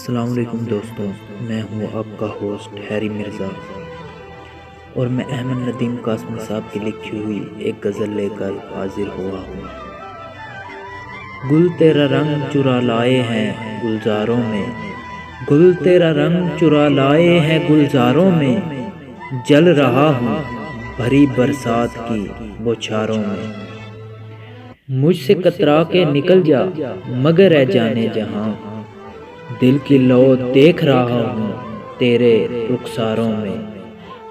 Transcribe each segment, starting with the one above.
السلام علیکم دوستوں، میں ہوں آپ کا ہوسٹ ہیری مرزا اور میں احمد ندیم قاسمی صاحب کی لکھی ہوئی ایک غزل لے کر حاضر ہوا ہوں۔ گل تیرا رنگ چرا لائے ہیں گلزاروں میں، گل تیرا رنگ چرا لائے ہیں گلزاروں میں، جل رہا ہوں بھری برسات کی بوچھاروں میں۔ مجھ سے کترا کے نکل جا مگر اے جانے جہاں، دل کی لو دیکھ رہا ہوں تیرے رخساروں میں۔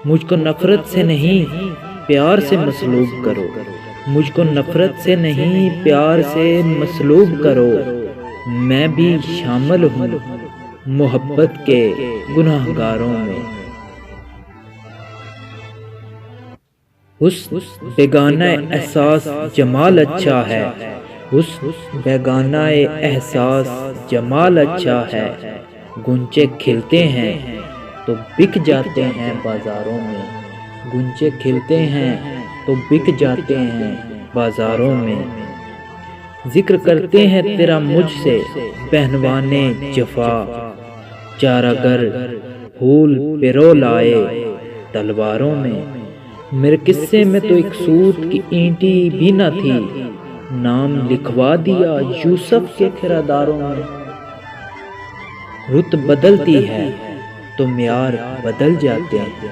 مجھ کو نفرت سے نہیں پیار سے مسلوب کرو، مجھ کو نفرت سے نہیں پیار سے مسلوب کرو، میں بھی شامل ہوں محبت کے گناہ گاروں میں۔ اس بیگانہ احساس جمال اچھا ہے، اس بیگانہ احساس جمال اچھا ہے، گنچے کھلتے ہیں تو بک جاتے ہیں بازاروں میں، گنچے کھلتے ہیں تو بک جاتے ہیں بازاروں میں۔ ذکر کرتے ہیں تیرا مجھ سے پہنوانے جفا، چارہ گر پھول پرو لائے تلواروں میں۔ میرے قصے میں تو ایک سوت کی اینٹی بھی نہ تھی، نام لکھوا دیا یوسف کے کرداروں میں۔ رت بدلتی ہے تو معیار بدل جاتے ہیں،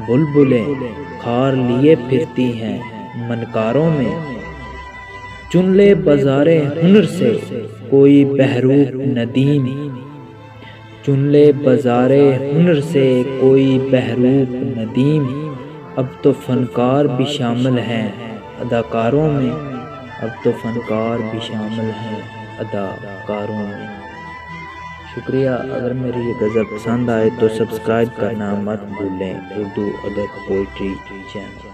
بلبلیں کھار لیے پھرتی ہیں منکاروں میں۔ چن لے بازار ہنر سے کوئی بہروپ ندیم، چن لے بازار ہنر سے کوئی بہروپ ندیم، اب تو فنکار بھی شامل ہیں اداکاروں میں، اب تو فنکار بھی شامل ہیں اداکاروں میں۔ شکریہ۔ اگر میری یہ غزل پسند آئے تو سبسکرائب کرنا مت بھولیں، اردو ادب پوئٹری چینل۔